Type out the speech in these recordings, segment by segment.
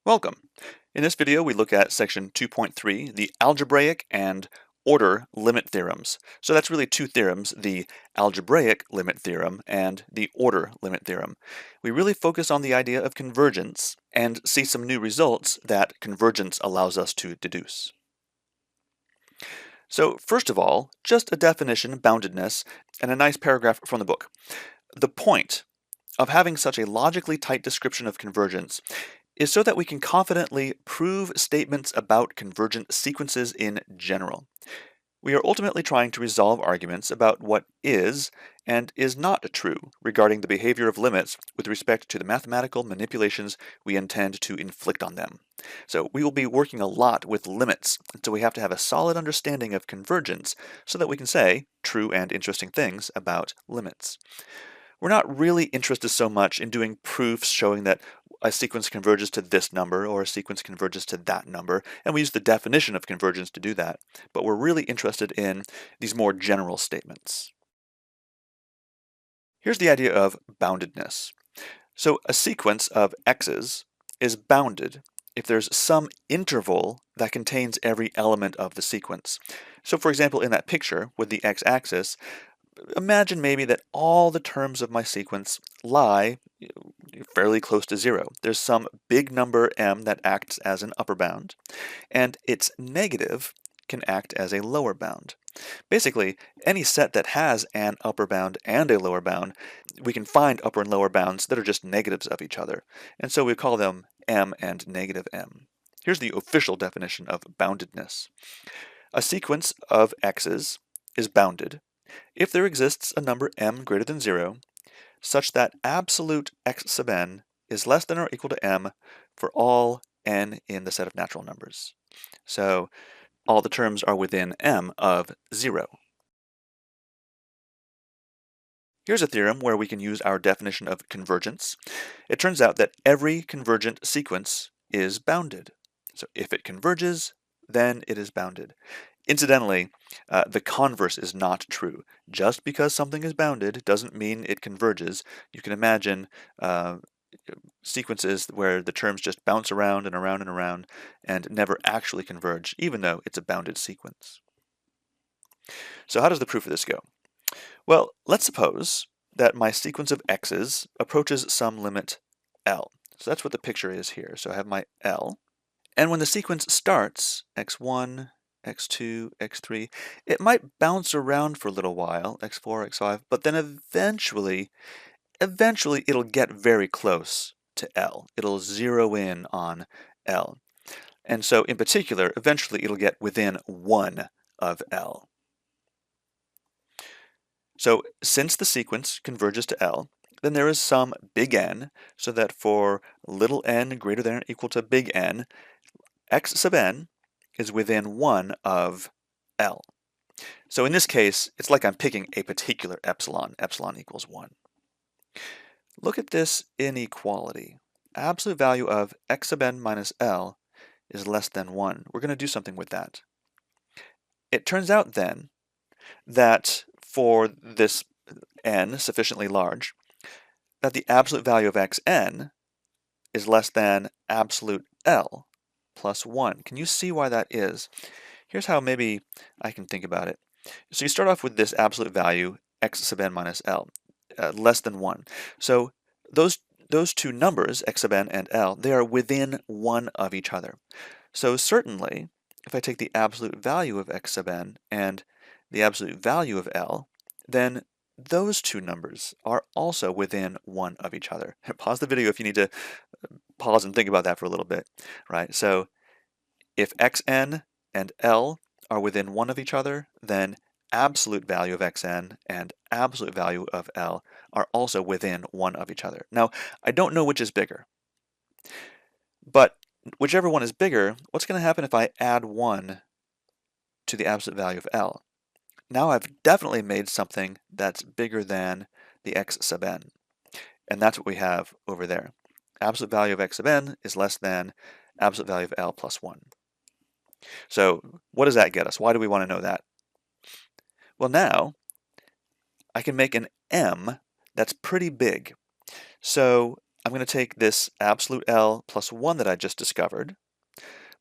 Welcome. In this video, we look at section 2.3, the algebraic and order limit theorems. So that's really two theorems, the algebraic limit theorem and the order limit theorem. We really focus on the idea of convergence and see some new results that convergence allows us to deduce. So first of all, just a definition, boundedness, and a nice paragraph from the book. The point of having such a logically tight description of convergence is so that we can confidently prove statements about convergent sequences in general. We are ultimately trying to resolve arguments about what is and is not true regarding the behavior of limits with respect to the mathematical manipulations we intend to inflict on them. So we will be working a lot with limits, so we have to have a solid understanding of convergence so that we can say true and interesting things about limits. We're not really interested so much in doing proofs showing that a sequence converges to this number or a sequence converges to that number, and we use the definition of convergence to do that, but we're really interested in these more general statements. Here's the idea of boundedness. So a sequence of x's is bounded if there's some interval that contains every element of the sequence. So for example, in that picture with the x-axis, imagine maybe that all the terms of my sequence lie fairly close to 0. There's some big number m that acts as an upper bound, and its negative can act as a lower bound. Basically, any set that has an upper bound and a lower bound, we can find upper and lower bounds that are just negatives of each other, and so we call them m and negative m. Here's the official definition of boundedness. A sequence of x's is bounded if there exists a number m greater than 0 such that absolute x sub n is less than or equal to m for all n in the set of natural numbers. So all the terms are within m of 0. Here's a theorem where we can use our definition of convergence. It turns out that every convergent sequence is bounded. So if it converges, then it is bounded. Incidentally, the converse is not true. Just because something is bounded doesn't mean it converges. You can imagine sequences where the terms just bounce around and around and around and never actually converge, even though it's a bounded sequence. So how does the proof of this go? Well, let's suppose that my sequence of x's approaches some limit L. So that's what the picture is here. So I have my L. And when the sequence starts, x1, x2, x3, it might bounce around for a little while, x4, x5, but then eventually it'll get very close to L. It'll zero in on L. And so in particular, eventually it'll get within 1 of L. So since the sequence converges to L, then there is some big N, so that for little n greater than or equal to big N, x sub n is within 1 of L. So in this case, it's like I'm picking a particular epsilon. Epsilon equals 1. Look at this inequality. Absolute value of x sub n minus L is less than 1. We're going to do something with that. It turns out then that for this n sufficiently large, that the absolute value of xn is less than absolute L plus 1. Can you see why that is? Here's how maybe I can think about it. So you start off with this absolute value, x sub n minus L, less than 1. So those two numbers, x sub n and L, they are within 1 of each other. So certainly, if I take the absolute value of x sub n and the absolute value of L, then those two numbers are also within 1 of each other. Pause the video if you need to pause and think about that for a little bit, right? So if xn and L are within 1 of each other, then absolute value of xn and absolute value of L are also within 1 of each other. Now, I don't know which is bigger, but whichever one is bigger, what's going to happen if I add 1 to the absolute value of L? Now I've definitely made something that's bigger than the x sub n, and that's what we have over there. Absolute value of x sub n is less than absolute value of L plus 1. So what does that get us? Why do we want to know that? Well, now I can make an m that's pretty big. So I'm going to take this absolute L plus 1 that I just discovered,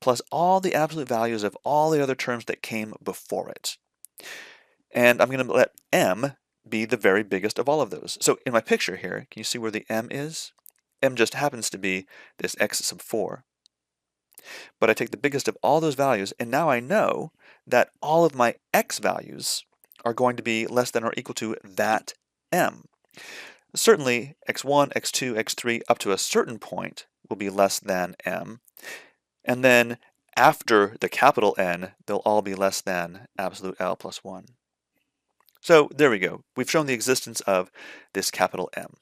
plus all the absolute values of all the other terms that came before it. And I'm going to let m be the very biggest of all of those. So in my picture here, can you see where the m is? M just happens to be this x sub 4. But I take the biggest of all those values, and now I know that all of my x values are going to be less than or equal to that m. Certainly, x1, x2, x3, up to a certain point will be less than m. And then after the capital N, they'll all be less than absolute L plus 1. So there we go. We've shown the existence of this capital M.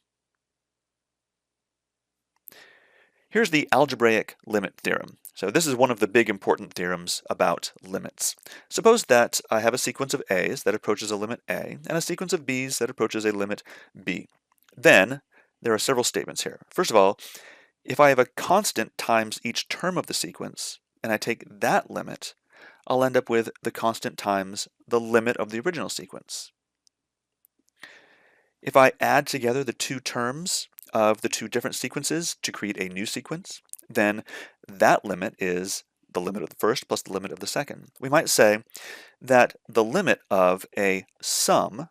Here's the algebraic limit theorem. So this is one of the big important theorems about limits. Suppose that I have a sequence of A's that approaches a limit A and a sequence of B's that approaches a limit B. Then there are several statements here. First of all, if I have a constant times each term of the sequence and I take that limit, I'll end up with the constant times the limit of the original sequence. If I add together the two terms of the two different sequences to create a new sequence, then that limit is the limit of the first plus the limit of the second. We might say that the limit of a sum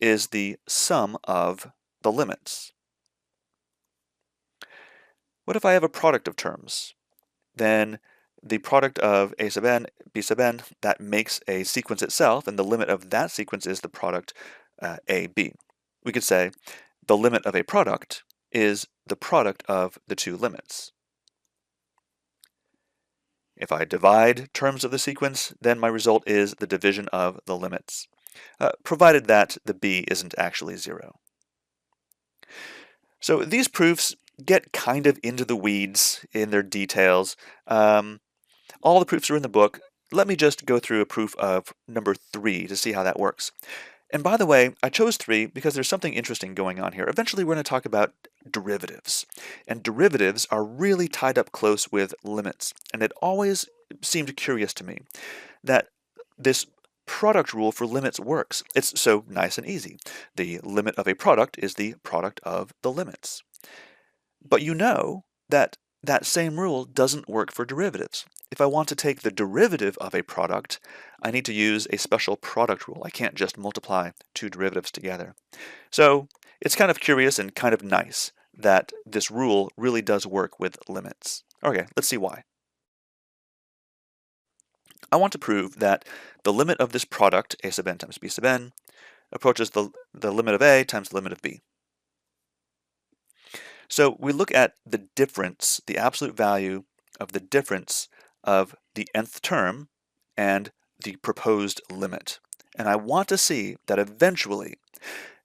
is the sum of the limits. What if I have a product of terms? Then the product of a sub n, b sub n, that makes a sequence itself, and the limit of that sequence is the product a, b. We could say the limit of a product is the product of the two limits. If I divide terms of the sequence, then my result is the division of the limits, provided that the b isn't actually 0. So these proofs get kind of into the weeds in their details. All the proofs are in the book. Let me just go through a proof of number 3 to see how that works. And by the way, I chose 3 because there's something interesting going on here. Eventually we're going to talk about derivatives. And derivatives are really tied up close with limits. And it always seemed curious to me that this product rule for limits works. It's so nice and easy. The limit of a product is the product of the limits. But you know that that same rule doesn't work for derivatives. If I want to take the derivative of a product, I need to use a special product rule. I can't just multiply two derivatives together. So it's kind of curious and kind of nice that this rule really does work with limits. Okay, let's see why. I want to prove that the limit of this product, a sub n times b sub n, approaches the limit of a times the limit of b. So we look at the difference, the absolute value of the difference of the nth term and the proposed limit. And I want to see that eventually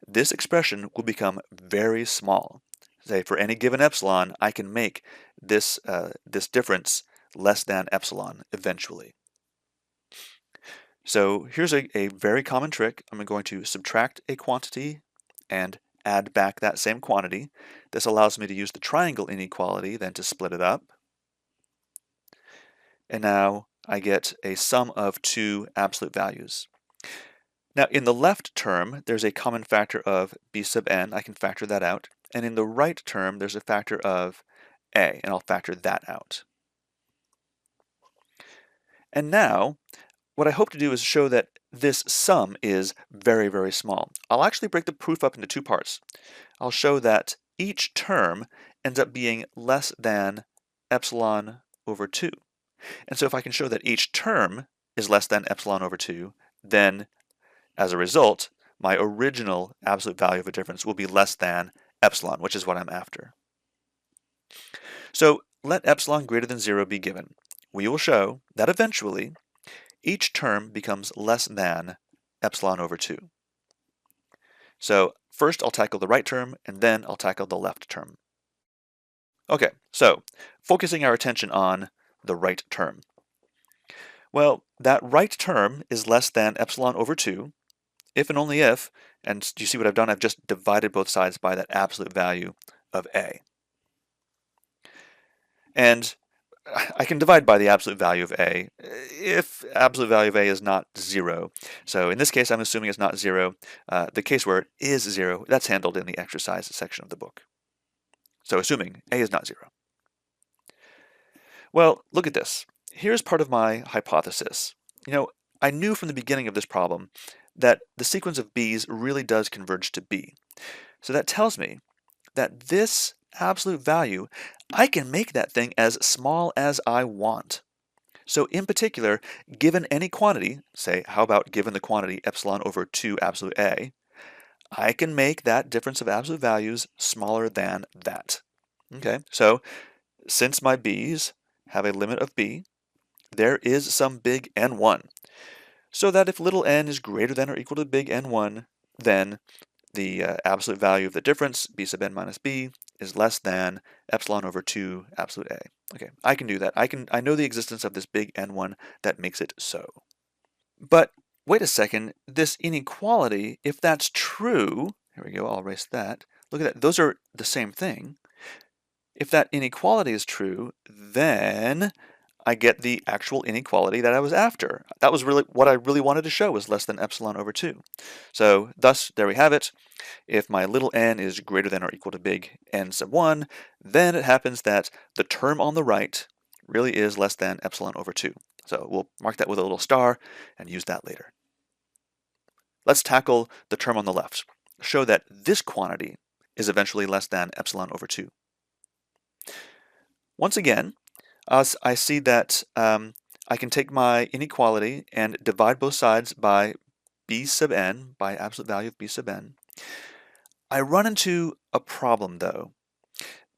this expression will become very small. Say for any given epsilon, I can make this difference less than epsilon eventually. So here's a very common trick. I'm going to subtract a quantity and add back that same quantity. This allows me to use the triangle inequality then to split it up. And now I get a sum of two absolute values. Now in the left term, there's a common factor of b sub n. I can factor that out. And in the right term, there's a factor of a, and I'll factor that out. And now, what I hope to do is show that this sum is very, very small. I'll actually break the proof up into two parts. I'll show that each term ends up being less than epsilon over 2. And so if I can show that each term is less than epsilon over 2, then as a result, my original absolute value of a difference will be less than epsilon, which is what I'm after. So let epsilon greater than 0 be given. We will show that eventually each term becomes less than epsilon over 2. So first I'll tackle the right term, and then I'll tackle the left term. Okay, so focusing our attention on the right term. Well, that right term is less than epsilon over 2, if and only if, and do you see what I've done? I've just divided both sides by that absolute value of a. And I can divide by the absolute value of a if absolute value of a is not 0. So in this case, I'm assuming it's not 0. The case where it is 0, that's handled in the exercise section of the book. So assuming a is not 0. Well, look at this. Here's part of my hypothesis. I knew from the beginning of this problem that the sequence of b's really does converge to b. So that tells me that this absolute value, I can make that thing as small as I want. So in particular, given any quantity, say, how about given the quantity epsilon over 2 absolute a, I can make that difference of absolute values smaller than that. Okay, so since my b's have a limit of b, there is some big N1. So that if little n is greater than or equal to big N1, then the absolute value of the difference, b sub n minus b, is less than epsilon over 2 absolute a. Okay, I can do that. I know the existence of this big N1 that makes it so. But wait a second, this inequality, if that's true, here we go, I'll erase that. Look at that, those are the same thing. If that inequality is true, then I get the actual inequality that I was after. That was really what I really wanted to show, was less than epsilon over 2. So thus, there we have it. If my little n is greater than or equal to big N sub 1, then it happens that the term on the right really is less than epsilon over 2. So we'll mark that with a little star and use that later. Let's tackle the term on the left. Show that this quantity is eventually less than epsilon over 2. Once again, I see that I can take my inequality and divide both sides by b sub n, by absolute value of b sub n. I run into a problem, though,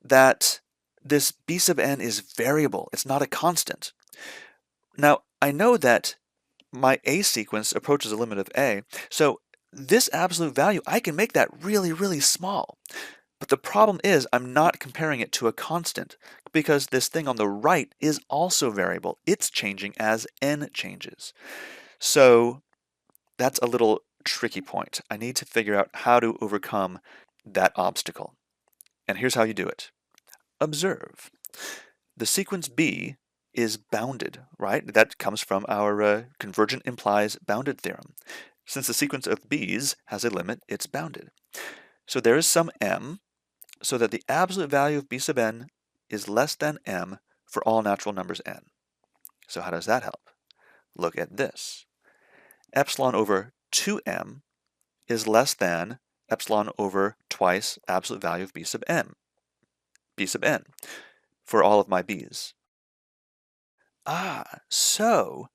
that this b sub n is variable. It's not a constant. Now, I know that my a sequence approaches a limit of a, so this absolute value, I can make that really, really small. But the problem is I'm not comparing it to a constant, because this thing on the right is also variable. It's changing as n changes. So that's a little tricky point. I need to figure out how to overcome that obstacle. And here's how you do it. Observe. The sequence b is bounded, right? That comes from our convergent implies bounded theorem. Since the sequence of b's has a limit, it's bounded. So there is some m, so that the absolute value of b sub n is less than m for all natural numbers n. So how does that help? Look at this. Epsilon over 2m is less than epsilon over twice absolute value of b sub n for all of my b's. So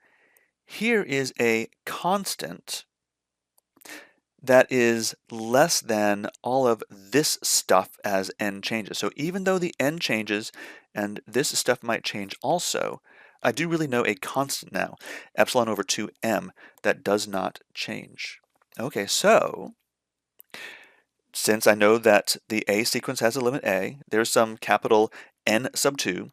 here is a constant that is less than all of this stuff as n changes. So even though the n changes and this stuff might change also, I do really know a constant now, epsilon over 2m, that does not change. Okay, so since I know that the a sequence has a limit a, there's some capital N sub 2,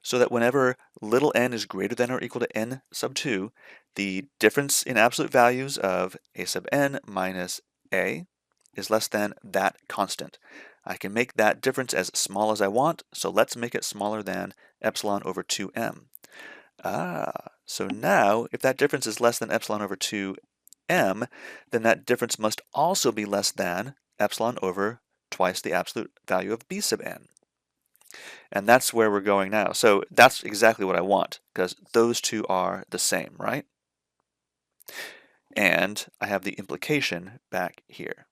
so that whenever little n is greater than or equal to n sub 2, the difference in absolute values of a sub n minus a is less than that constant. I can make that difference as small as I want, so let's make it smaller than epsilon over 2m. So now, if that difference is less than epsilon over 2m, then that difference must also be less than epsilon over twice the absolute value of b sub n. And that's where we're going now. So that's exactly what I want, because those two are the same, right? And I have the implication back here.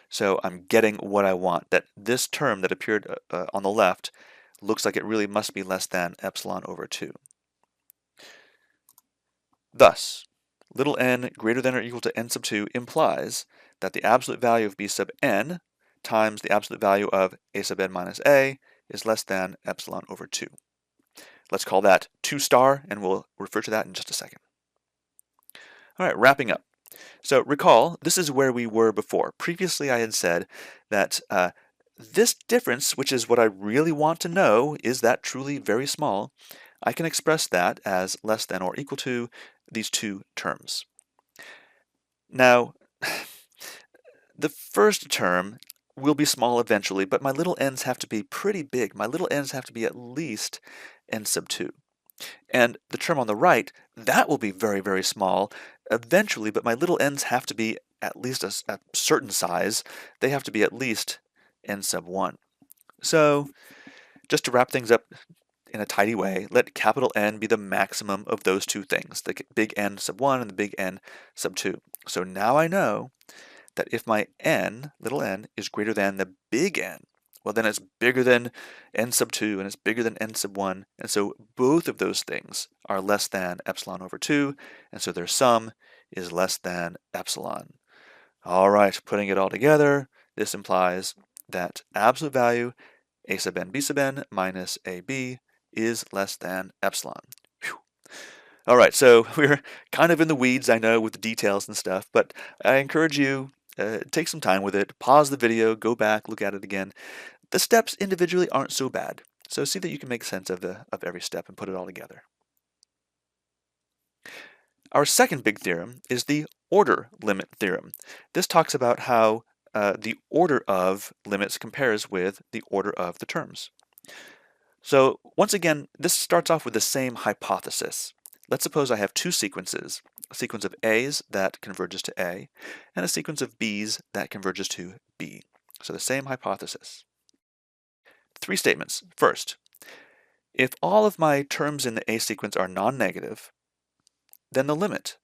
So I'm getting what I want, that this term that appeared on the left looks like it really must be less than epsilon over 2. Thus, little n greater than or equal to n sub 2 implies that the absolute value of b sub n times the absolute value of a sub n minus a is less than epsilon over 2. Let's call that 2 star, and we'll refer to that in just a second. All right, wrapping up. So recall, this is where we were before. Previously I had said that this difference, which is what I really want to know, is that truly very small, I can express that as less than or equal to these two terms. Now, the first term will be small eventually, but my little n's have to be pretty big. My little n's have to be at least n sub 2. And the term on the right, that will be very, very small eventually, but my little n's have to be at least a certain size. They have to be at least n sub 1. So just to wrap things up in a tidy way, let capital N be the maximum of those two things, the big N sub 1 and the big N sub 2. So now I know that if my n, little n, is greater than the big N, well then it's bigger than n sub 2 and it's bigger than n sub 1, and so both of those things are less than epsilon over 2, and so their sum is less than epsilon. All right, putting it all together, this implies that absolute value a sub n b sub n minus ab is less than epsilon. Whew. All right, so we're kind of in the weeds, I know, with the details and stuff, but I encourage you, take some time with it, pause the video, go back, look at it again. The steps individually aren't so bad, so see that you can make sense of every step and put it all together. Our second big theorem is the order limit theorem. This talks about how the order of limits compares with the order of the terms. So once again, this starts off with the same hypothesis. Let's suppose I have two sequences, a sequence of A's that converges to A, and a sequence of B's that converges to B. So the same hypothesis. Three statements. First, if all of my terms in the A sequence are non-negative, then the limit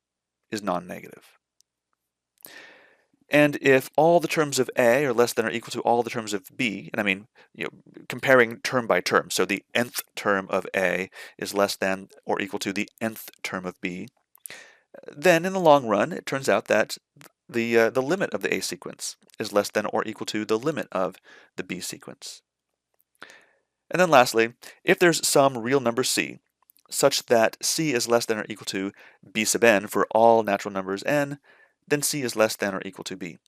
is non-negative. And if all the terms of A are less than or equal to all the terms of B, and I mean, comparing term by term, so the nth term of A is less than or equal to the nth term of B, then in the long run, it turns out that the limit of the A sequence is less than or equal to the limit of the B sequence. And then lastly, if there's some real number C, such that C is less than or equal to B sub n for all natural numbers n, then C is less than or equal to B.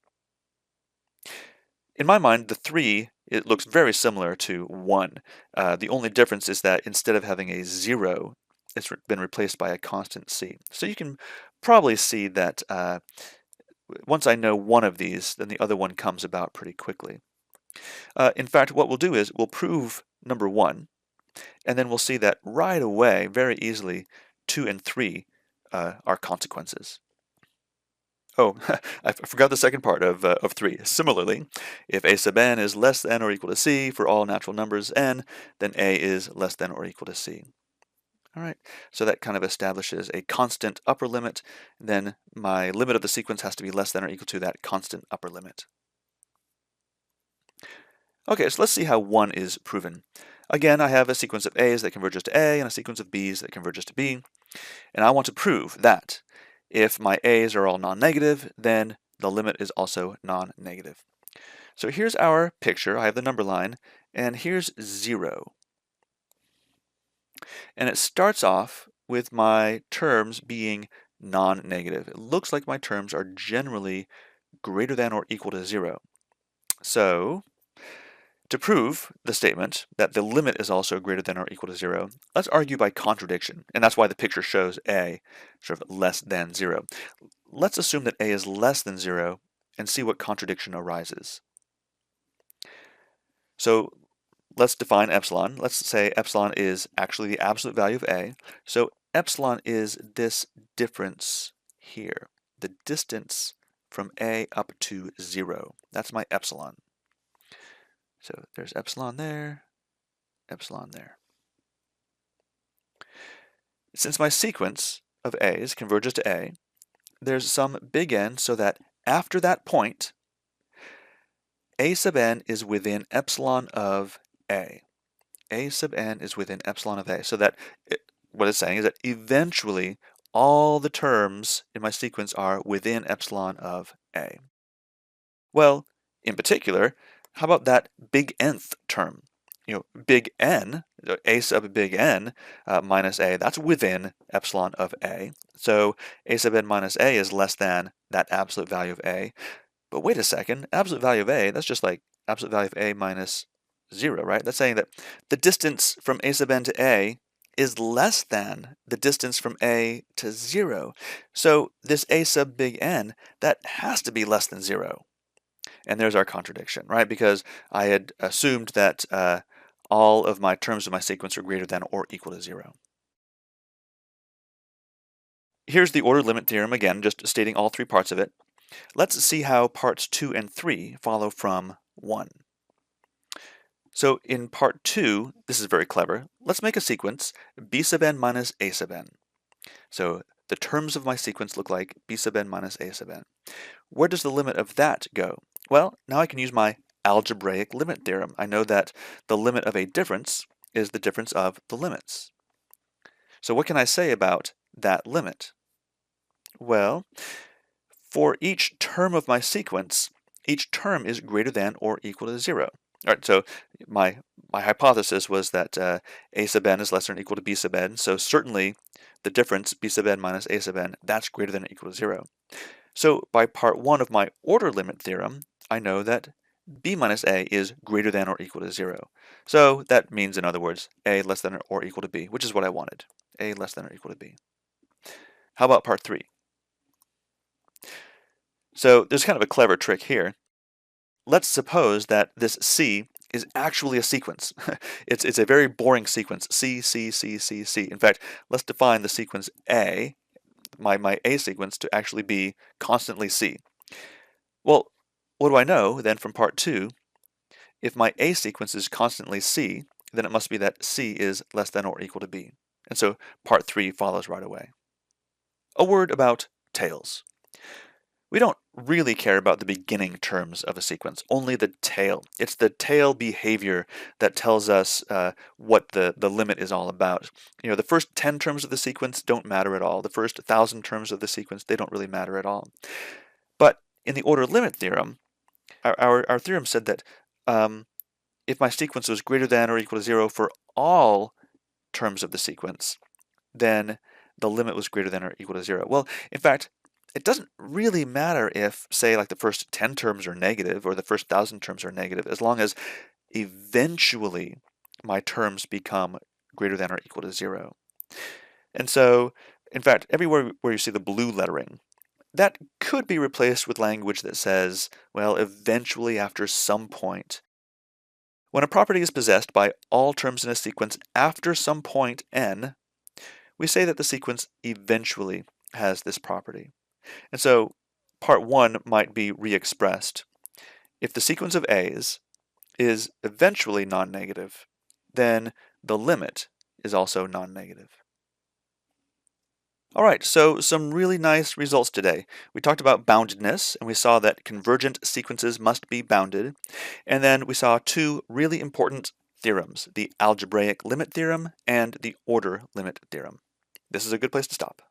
In my mind, the 3, it looks very similar to 1. The only difference is that instead of having a 0, it's been replaced by a constant C. So you can probably see that once I know one of these, then the other one comes about pretty quickly. In fact, what we'll do is we'll prove number 1, and then we'll see that right away, very easily, 2 and 3 are consequences. Oh, I forgot the second part of 3. Similarly, if a sub n is less than or equal to c for all natural numbers n, then a is less than or equal to c. All right, so that kind of establishes a constant upper limit. Then my limit of the sequence has to be less than or equal to that constant upper limit. Okay, so let's see how 1 is proven. Again, I have a sequence of a's that converges to a and a sequence of b's that converges to b, and I want to prove that if my a's are all non-negative, then the limit is also non-negative. So here's our picture. I have the number line, and here's 0. And it starts off with my terms being non-negative. It looks like my terms are generally greater than or equal to 0. So to prove the statement that the limit is also greater than or equal to 0, let's argue by contradiction, and that's why the picture shows a sort of less than 0. Let's assume that a is less than 0 and see what contradiction arises. So let's define epsilon. Let's say epsilon is actually the absolute value of a. So epsilon is this difference here, the distance from a up to 0. That's my epsilon. So there's epsilon there, epsilon there. Since my sequence of a's converges to a, there's some big N so that after that point, a sub n is within epsilon of a. A sub n is within epsilon of a. So that what it's saying is that eventually all the terms in my sequence are within epsilon of a. Well, in particular, how about that big nth term? Big N, a sub big N minus a, that's within epsilon of a. So a sub n minus a is less than that absolute value of a. But wait a second, absolute value of a, that's just like absolute value of a minus 0, right? That's saying that the distance from a sub n to a is less than the distance from a to 0. So this a sub big N, that has to be less than 0. And there's our contradiction, right? Because I had assumed that all of my terms of my sequence are greater than or equal to 0. Here's the order limit theorem again, just stating all 3 parts of it. Let's see how parts 2 and 3 follow from 1. So in part 2, this is very clever. Let's make a sequence b sub n minus a sub n. So the terms of my sequence look like b sub n minus a sub n. Where does the limit of that go? Well, now I can use my algebraic limit theorem. I know that the limit of a difference is the difference of the limits. So what can I say about that limit? Well, for each term of my sequence, each term is greater than or equal to 0. All right, so my hypothesis was that a sub n is less than or equal to b sub n, so certainly the difference b sub n minus a sub n, that's greater than or equal to 0. So by part 1 of my order limit theorem, I know that b minus a is greater than or equal to 0. So that means, in other words, a less than or equal to b, which is what I wanted, a less than or equal to b. How about part 3? So there's kind of a clever trick here. Let's suppose that this C is actually a sequence. It's a very boring sequence, C, C, C, C, C. In fact, let's define the sequence A, my A sequence, to actually be constantly C. Well, what do I know then from part 2? If my A sequence is constantly C, then it must be that C is less than or equal to B. And so part 3 follows right away. A word about tails. We don't really care about the beginning terms of a sequence, only the tail. It's the tail behavior that tells us what the limit is all about. You know, the first 10 terms of the sequence don't matter at all. The first 1,000 terms of the sequence, they don't really matter at all. But in the order limit theorem, our theorem said that if my sequence was greater than or equal to 0 for all terms of the sequence, then the limit was greater than or equal to 0. Well, in fact, it doesn't really matter if, say, like the first 10 terms are negative or the first 1,000 terms are negative, as long as eventually my terms become greater than or equal to 0. And so, in fact, everywhere where you see the blue lettering, that could be replaced with language that says, well, eventually after some point. When a property is possessed by all terms in a sequence after some point n, we say that the sequence eventually has this property. And so part 1 might be re-expressed. If the sequence of A's is eventually non-negative, then the limit is also non-negative. All right, so some really nice results today. We talked about boundedness, and we saw that convergent sequences must be bounded. And then we saw 2 really important theorems, the algebraic limit theorem and the order limit theorem. This is a good place to stop.